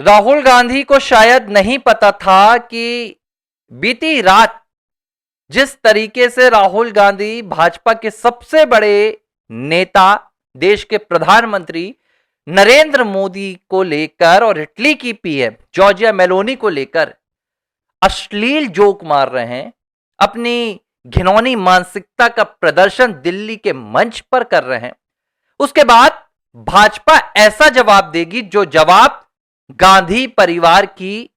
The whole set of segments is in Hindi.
राहुल गांधी को शायद नहीं पता था कि बीती रात जिस तरीके से राहुल गांधी भाजपा के सबसे बड़े नेता, देश के प्रधानमंत्री नरेंद्र मोदी को लेकर और इटली की पीएम जॉर्जिया मेलोनी को लेकर अश्लील जोक मार रहे हैं, अपनी घिनौनी मानसिकता का प्रदर्शन दिल्ली के मंच पर कर रहे हैं, उसके बाद भाजपा ऐसा जवाब देगी जो जवाब गांधी परिवार की,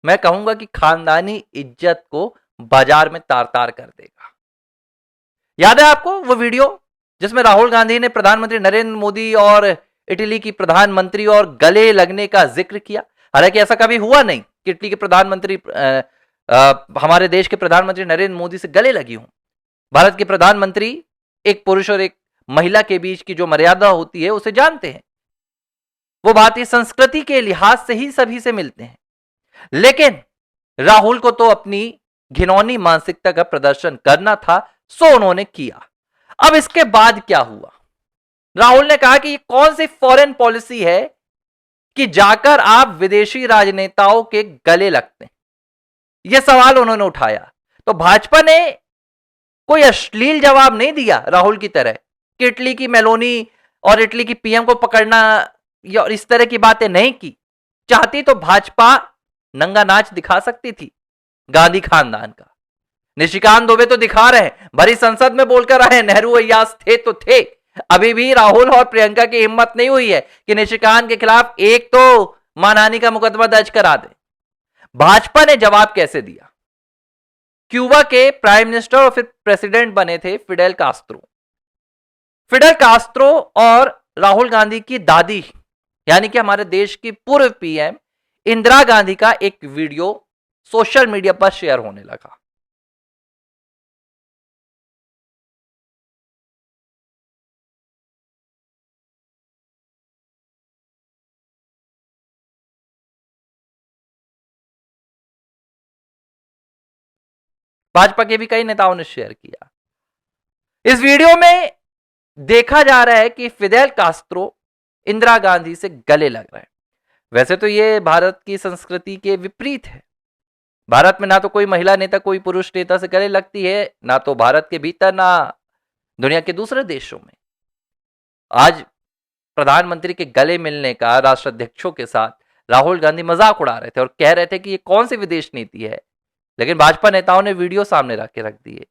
मैं कहूंगा कि खानदानी इज्जत को बाजार में तार तार कर देगा। याद है आपको वो वीडियो जिसमें राहुल गांधी ने प्रधानमंत्री नरेंद्र मोदी और इटली की प्रधानमंत्री और गले लगने का जिक्र किया। हालांकि ऐसा कभी हुआ नहीं कि इटली के प्रधानमंत्री हमारे देश के प्रधानमंत्री नरेंद्र मोदी से गले लगी हूं। भारत के प्रधानमंत्री एक पुरुष और एक महिला के बीच की जो मर्यादा होती है उसे जानते हैं, वो भारतीय संस्कृति के लिहाज से ही सभी से मिलते हैं। लेकिन राहुल को तो अपनी घिनौनी मानसिकता का प्रदर्शन करना था, सो उन्होंने किया। अब इसके बाद क्या हुआ? राहुल ने कहा कि ये कौन सी फॉरेन पॉलिसी है कि जाकर आप विदेशी राजनेताओं के गले लगते हैं, यह सवाल उन्होंने उठाया। तो भाजपा ने कोई अश्लील जवाब नहीं दिया राहुल की तरह कि इटली की मेलोनी और इटली की पीएम को पकड़ना या इस तरह की बातें नहीं की। चाहती तो भाजपा नंगा नाच दिखा सकती थी गांधी खानदान का। निशिकांत दुबे तो दिखा रहे हैं, भरी संसद में बोलकर आए, नेहरू अय्याज थे तो थे। अभी भी राहुल और प्रियंका की हिम्मत नहीं हुई है कि निशिकांत के खिलाफ एक तो मानहानि का मुकदमा दर्ज करा दे। भाजपा ने जवाब कैसे दिया? क्यूबा के प्राइम मिनिस्टर और फिर प्रेसिडेंट बने थे फिडेल कास्त्रो। फिडेल कास्त्रो और राहुल गांधी की दादी यानी कि हमारे देश की पूर्व पीएम इंदिरा गांधी का एक वीडियो सोशल मीडिया पर शेयर होने लगा। भाजपा के भी कई नेताओं ने शेयर किया। इस वीडियो में देखा जा रहा है कि फिडेल कास्त्रो इंदिरा गांधी से गले लग रहे हैं। वैसे तो यह भारत की संस्कृति के विपरीत है। भारत में ना तो कोई महिला नेता कोई पुरुष नेता से गले लगती है, ना तो भारत के भीतर ना दुनिया के दूसरे देशों में। आज प्रधानमंत्री के गले मिलने का राष्ट्राध्यक्षों के साथ राहुल गांधी मजाक उड़ा रहे थे और कह रहे थे कि ये कौन सी विदेश नीति है। लेकिन भाजपा नेताओं ने वीडियो सामने रख दिए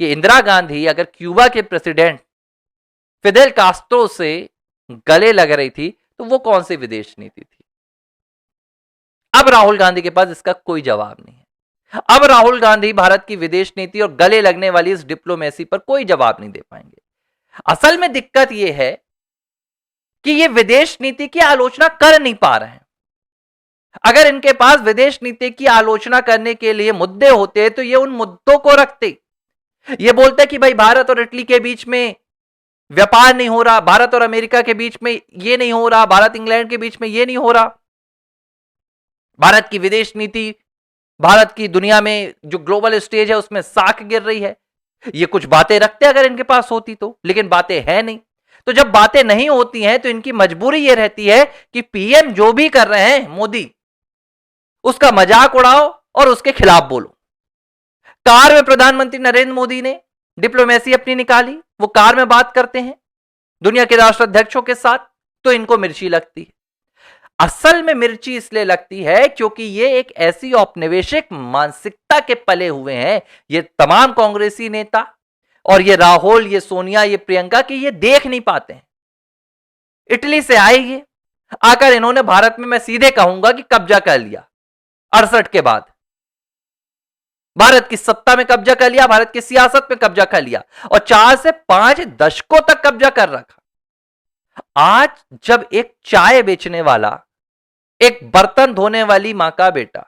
कि इंदिरा गांधी अगर क्यूबा के प्रेसिडेंट फिडेल कास्त्रो से गले लग रही थी तो वो कौन सी विदेश नीति थी। अब राहुल गांधी के पास इसका कोई जवाब नहीं है। अब राहुल गांधी भारत की विदेश नीति और गले लगने वाली इस डिप्लोमेसी पर कोई जवाब नहीं दे पाएंगे। असल में दिक्कत यह है कि ये विदेश नीति की आलोचना कर नहीं पा रहे हैं। अगर इनके पास विदेश नीति की आलोचना करने के लिए मुद्दे होते तो ये उन मुद्दों को रखते। ये बोलते कि भाई भारत और इटली के बीच में व्यापार नहीं हो रहा, भारत और अमेरिका के बीच में ये नहीं हो रहा, भारत इंग्लैंड के बीच में ये नहीं हो रहा, भारत की विदेश नीति, भारत की दुनिया में जो ग्लोबल स्टेज है उसमें साख गिर रही है। ये कुछ बातें रखते अगर इनके पास होती तो, लेकिन बातें हैं नहीं। तो जब बातें नहीं होती हैं तो इनकी मजबूरी ये रहती है कि पीएम जो भी कर रहे हैं मोदी, उसका मजाक उड़ाओ और उसके खिलाफ बोलो। कार में प्रधानमंत्री नरेंद्र मोदी ने डिप्लोमेसी अपनी निकाली, वो कार में बात करते हैं दुनिया के राष्ट्राध्यक्षों के साथ, तो इनको मिर्ची लगती है। असल में मिर्ची इसलिए लगती है क्योंकि ये एक ऐसी औपनिवेशिक मानसिकता के पले हुए हैं ये तमाम कांग्रेसी नेता और ये राहुल, ये सोनिया, ये प्रियंका की ये देख नहीं पाते हैं। इटली से आए ये आकर इन्होंने भारत में, मैं सीधे कहूंगा कि कब्जा कर लिया। 68 के बाद भारत की सत्ता में कब्जा कर लिया, भारत की सियासत में कब्जा कर लिया और 4 से 5 दशकों तक कब्जा कर रखा। आज जब एक चाय बेचने वाला, एक बर्तन धोने वाली मां का बेटा,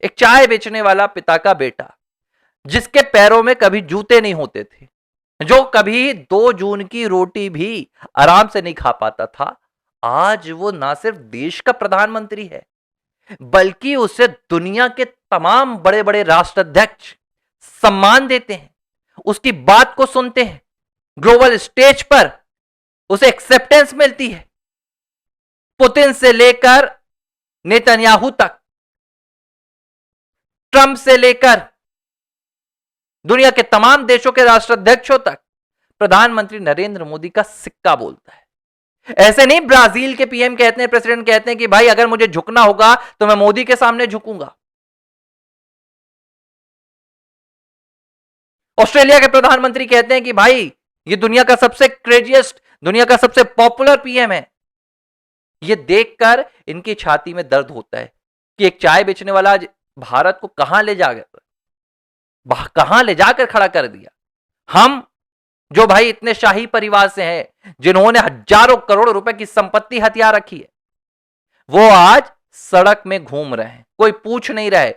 एक चाय बेचने वाला पिता का बेटा, जिसके पैरों में कभी जूते नहीं होते थे, जो कभी 2 जून की रोटी भी आराम से नहीं खा पाता था, आज वो ना सिर्फ देश का प्रधानमंत्री है बल्कि उसे दुनिया के तमाम बड़े बड़े राष्ट्राध्यक्ष सम्मान देते हैं, उसकी बात को सुनते हैं, ग्लोबल स्टेज पर उसे एक्सेप्टेंस मिलती है। पुतिन से लेकर नेतन्याहू तक, ट्रंप से लेकर दुनिया के तमाम देशों के राष्ट्राध्यक्षों तक प्रधानमंत्री नरेंद्र मोदी का सिक्का बोलता है। ऐसे नहीं ब्राजील के पीएम कहते हैं, प्रेसिडेंट कहते हैं कि भाई अगर मुझे झुकना होगा तो मैं मोदी के सामने झुकूंगा। ऑस्ट्रेलिया के प्रधानमंत्री कहते हैं कि भाई ये दुनिया का सबसे क्रेजिएस्ट, दुनिया का सबसे पॉपुलर पीएम है। ये देखकर इनकी छाती में दर्द होता है कि एक चाय बेचने वाला भारत को कहां ले जाकर खड़ा कर दिया। हम जो भाई इतने शाही परिवार से हैं, जिन्होंने हजारों करोड़ रुपए की संपत्ति हथिया रखी है, वो आज सड़क में घूम रहे हैं, कोई पूछ नहीं रहे।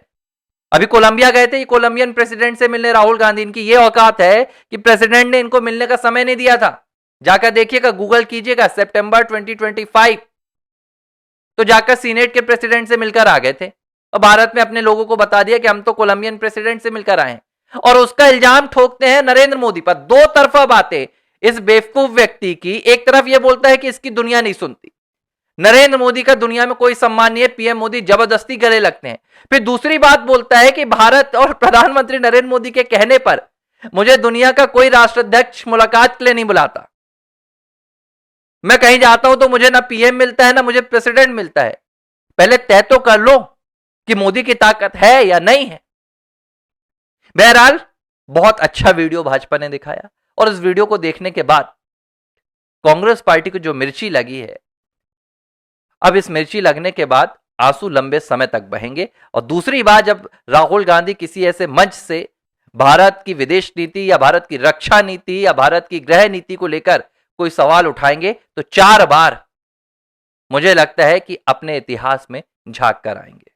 अभी कोलंबिया गए थे, कोलंबियन प्रेसिडेंट से मिलने राहुल गांधी। इनकी ये औकात है कि प्रेसिडेंट ने इनको मिलने का समय नहीं दिया था। जाकर देखिएगा, गूगल कीजिएगा, सितंबर 2025 तो जाकर सीनेट के प्रेसिडेंट से मिलकर आ गए थे और भारत में अपने लोगों को बता दिया कि हम तो कोलंबियन प्रेसिडेंट से मिलकर आए हैं। और उसका इल्जाम ठोकते हैं नरेंद्र मोदी पर। दो तरफा बातें इस बेवकूफ व्यक्ति की। एक तरफ यह बोलता है कि इसकी दुनिया नहीं सुनती, नरेंद्र मोदी का दुनिया में कोई सम्मान नहीं है, पीएम मोदी जबरदस्ती गले लगते हैं। फिर दूसरी बात बोलता है कि भारत और प्रधानमंत्री नरेंद्र मोदी के कहने पर मुझे दुनिया का कोई राष्ट्राध्यक्ष मुलाकात के लिए नहीं बुलाता। मैं कहीं जाता हूं तो मुझे ना पीएम मिलता है ना मुझे प्रेसिडेंट मिलता है। पहले तय तो कर लो कि मोदी की ताकत है या नहीं है। बहरहाल बहुत अच्छा वीडियो भाजपा ने दिखाया और इस वीडियो को देखने के बाद कांग्रेस पार्टी को जो मिर्ची लगी है, अब इस मिर्ची लगने के बाद आंसू लंबे समय तक बहेंगे। और दूसरी बात, जब राहुल गांधी किसी ऐसे मंच से भारत की विदेश नीति या भारत की रक्षा नीति या भारत की गृह नीति को लेकर कोई सवाल उठाएंगे तो 4 बार मुझे लगता है कि अपने इतिहास में झांक कर आएंगे।